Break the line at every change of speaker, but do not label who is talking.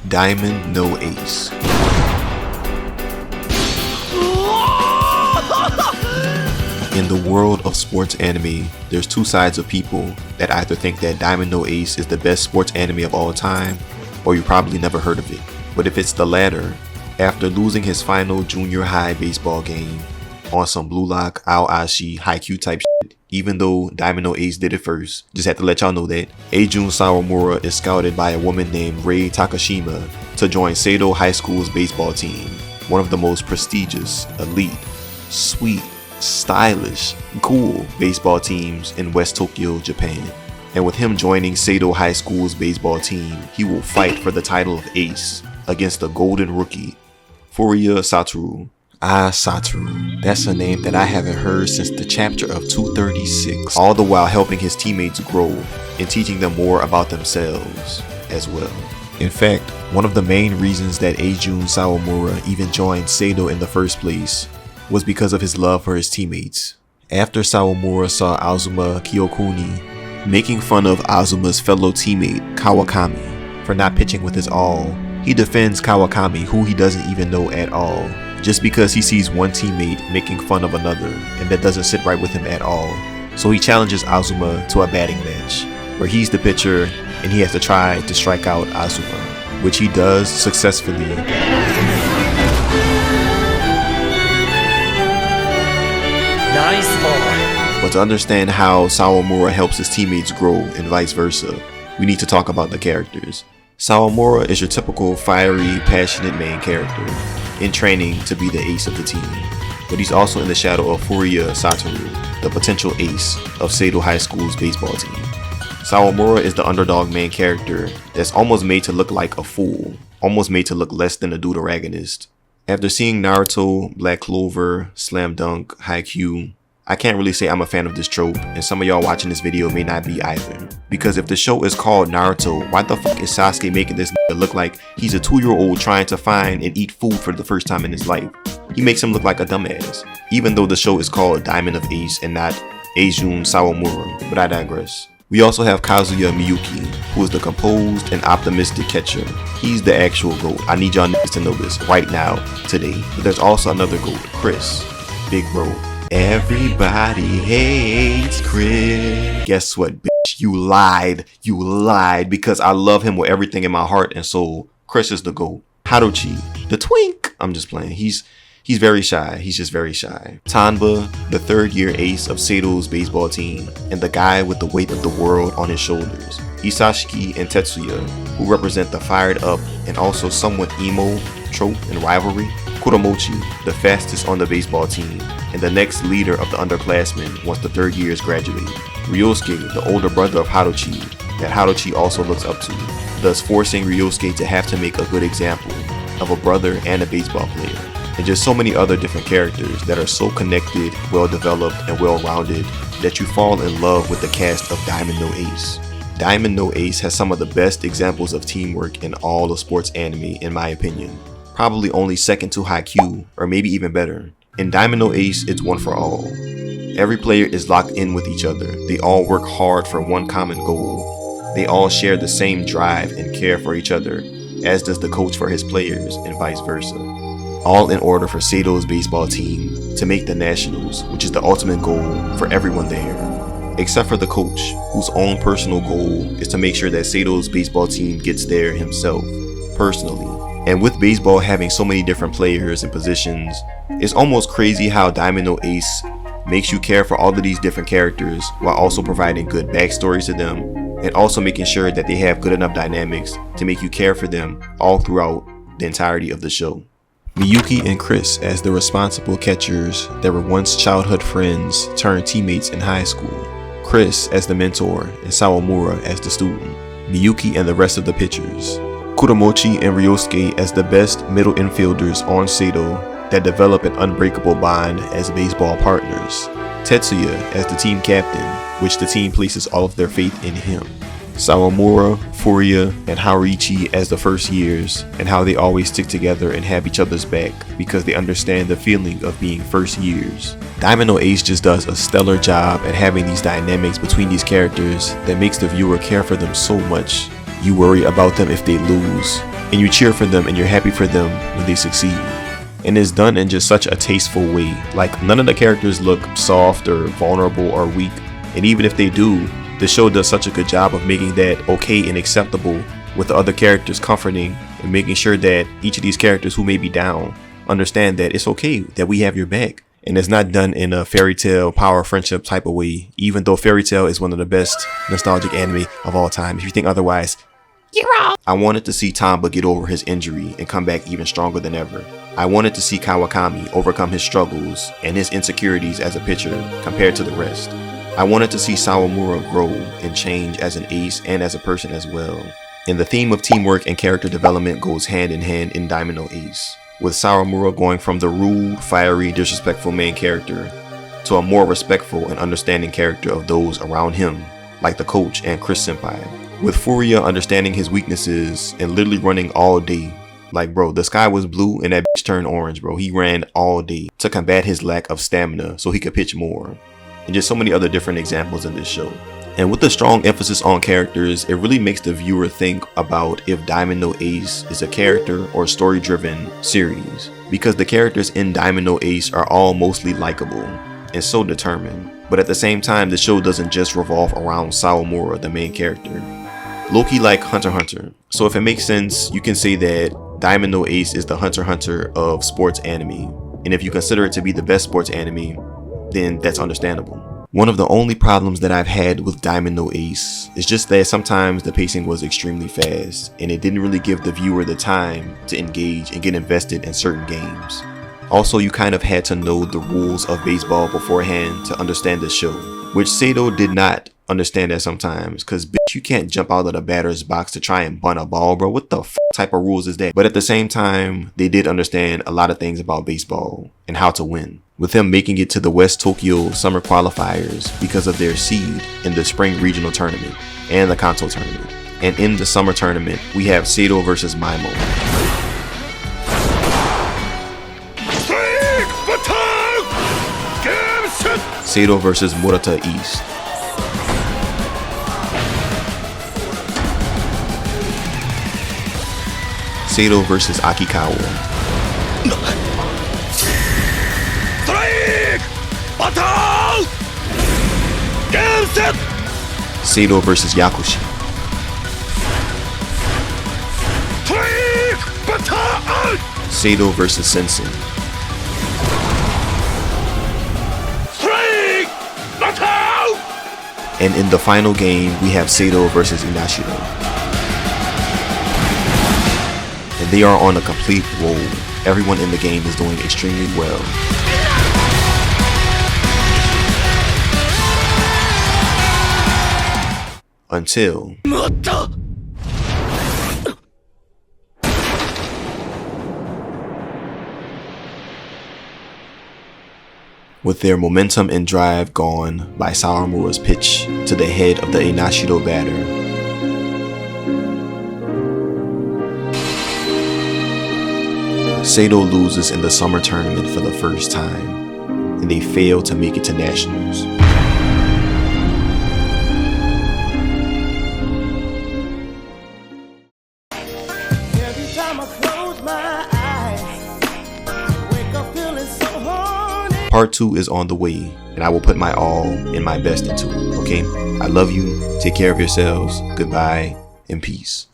Diamond No Ace. In the world of sports anime, there's two sides of people that either think that Diamond No Ace is the best sports anime of all time, or you probably never heard of it. But if it's the latter, after losing his final junior high baseball game on some Blue Lock, Aoashi, Haikyuu type shit, even though Diamond No Ace did it first, just had to let y'all know that, Eijun Sawamura is scouted by a woman named Rei Takashima to join Seido High School's baseball team, one of the most prestigious, elite, sweet, stylish, cool baseball teams in West Tokyo, Japan. And with him joining Seido High School's baseball team, he will fight for the title of ace against the golden rookie, Furuya Satoru. Satoru. That's a name that I haven't heard since the chapter of 236, all the while helping his teammates grow and teaching them more about themselves as well. In fact, one of the main reasons that Eijun Sawamura even joined Seido in the first place was because of his love for his teammates. After Sawamura saw Azuma Kiyokuni making fun of Azuma's fellow teammate Kawakami for not pitching with his all, he defends Kawakami, who he doesn't even know at all, just because he sees one teammate making fun of another and that doesn't sit right with him at all. So he challenges Azuma to a batting match, where he's the pitcher and he has to try to strike out Azuma, which he does successfully.
Nice ball.
But to understand how Sawamura helps his teammates grow and vice versa, we need to talk about the characters. Sawamura is your typical fiery, passionate main character, in training to be the ace of the team. But he's also in the shadow of Furuya Satoru, the potential ace of Seido High School's baseball team. Sawamura is the underdog main character that's almost made to look like a fool, almost made to look less than a deuteragonist. After seeing Naruto, Black Clover, Slam Dunk, Haikyuu, I can't really say I'm a fan of this trope, and some of y'all watching this video may not be either. Because if the show is called Naruto, why the fuck is Sasuke making this nigga look like he's a 2-year-old trying to find and eat food for the first time in his life? He makes him look like a dumbass, even though the show is called Diamond of Ace and not Eijun Sawamura, but I digress. We also have Kazuya Miyuki, who is the composed and optimistic catcher. He's the actual GOAT. I need y'all niggas to know this right now, today. But there's also another GOAT, Chris, Big Bro. Everybody hates Chris. Guess what, bitch? You lied. You lied, because I love him with everything in my heart and soul. Chris is the GOAT. Haruchi, the twink. I'm just playing. He's very shy. He's just very shy. Tanba, the third-year ace of Seido's baseball team, and the guy with the weight of the world on his shoulders. Isashiki and Tetsuya, who represent the fired up and also somewhat emo trope and rivalry. Kuramochi, the fastest on the baseball team, and the next leader of the underclassmen once the third years graduate. Ryosuke, the older brother of Haruchi, that Haruchi also looks up to, thus forcing Ryosuke to have to make a good example of a brother and a baseball player. And just so many other different characters that are so connected, well developed, and well rounded that you fall in love with the cast of Diamond No Ace. Diamond No Ace has some of the best examples of teamwork in all of sports anime in my opinion. Probably only second to Haikyuu, or maybe even better. In Diamond No Ace, it's one for all. Every player is locked in with each other. They all work hard for one common goal. They all share the same drive and care for each other, as does the coach for his players, and vice versa. All in order for Seido's baseball team to make the Nationals, which is the ultimate goal for everyone there. Except for the coach, whose own personal goal is to make sure that Seido's baseball team gets there himself, personally. And with baseball having so many different players and positions, it's almost crazy how Diamond No Ace makes you care for all of these different characters while also providing good backstories to them and also making sure that they have good enough dynamics to make you care for them all throughout the entirety of the show. Miyuki and Chris as the responsible catchers that were once childhood friends turned teammates in high school. Chris as the mentor and Sawamura as the student. Miyuki and the rest of the pitchers. Kuramochi and Ryosuke as the best middle infielders on Seido that develop an unbreakable bond as baseball partners. Tetsuya as the team captain, which the team places all of their faith in him. Sawamura, Furuya, and Haruichi as the first years, and how they always stick together and have each other's back because they understand the feeling of being first years. Diamond No Ace just does a stellar job at having these dynamics between these characters that makes the viewer care for them so much. You worry about them if they lose, and you cheer for them and you're happy for them when they succeed. And it's done in just such a tasteful way. Like, none of the characters look soft or vulnerable or weak, and even if they do, the show does such a good job of making that okay and acceptable, with the other characters comforting and making sure that each of these characters who may be down understand that it's okay, that we have your back. And it's not done in a fairy tale power friendship type of way, even though fairy tale is one of the best nostalgic anime of all time. If you think otherwise, you're wrong. I wanted to see Tamba get over his injury and come back even stronger than ever. I wanted to see Kawakami overcome his struggles and his insecurities as a pitcher compared to the rest. I wanted to see Sawamura grow and change as an ace and as a person as well. And the theme of teamwork and character development goes hand in hand in Diamond No Ace, with Sawamura going from the rude, fiery, disrespectful main character to a more respectful and understanding character of those around him, like the coach and Colgate-Senpai. With Furia understanding his weaknesses and literally running all day. Like, bro, the sky was blue and that bitch turned orange, bro. He ran all day to combat his lack of stamina so he could pitch more. And just so many other different examples in this show. And with the strong emphasis on characters, it really makes the viewer think about if Diamond No Ace is a character or story-driven series. Because the characters in Diamond No Ace are all mostly likable and so determined. But at the same time, the show doesn't just revolve around Sawamura, the main character. Low-key like Hunter x Hunter. So if it makes sense, you can say that Diamond No Ace is the Hunter x Hunter of sports anime. And if you consider it to be the best sports anime, then that's understandable. One of the only problems that I've had with Diamond No Ace is just that sometimes the pacing was extremely fast and it didn't really give the viewer the time to engage and get invested in certain games. Also, you kind of had to know the rules of baseball beforehand to understand the show, which Seido did not understand that sometimes, cause bitch, you can't jump out of the batter's box to try and bunt a ball, bro. What the type of rules is that? But at the same time, they did understand a lot of things about baseball and how to win, with them making it to the West Tokyo summer qualifiers because of their seed in the spring regional tournament and the Kanto tournament. And in the summer tournament, we have Seido versus Maimo. Seido versus Murata East. Seido versus Akikawa.
Strike! Battle! Game set!
Seido versus Yakushi.
Strike! Battle!
Seido versus Sensen.
Strike! Battle!
And in the final game, we have Seido versus Inashiro. And they are on a complete roll. Everyone in the game is doing extremely well. Until with their momentum and drive gone by Sawamura's pitch to the head of the Inashiro batter, Seido loses in the summer tournament for the first time, and they fail to make it to nationals.
Every time I close my eyes, I wake up feeling so horny.
Part 2 is on the way, and I will put my all and my best into it, okay? I love you, take care of yourselves, goodbye, and peace.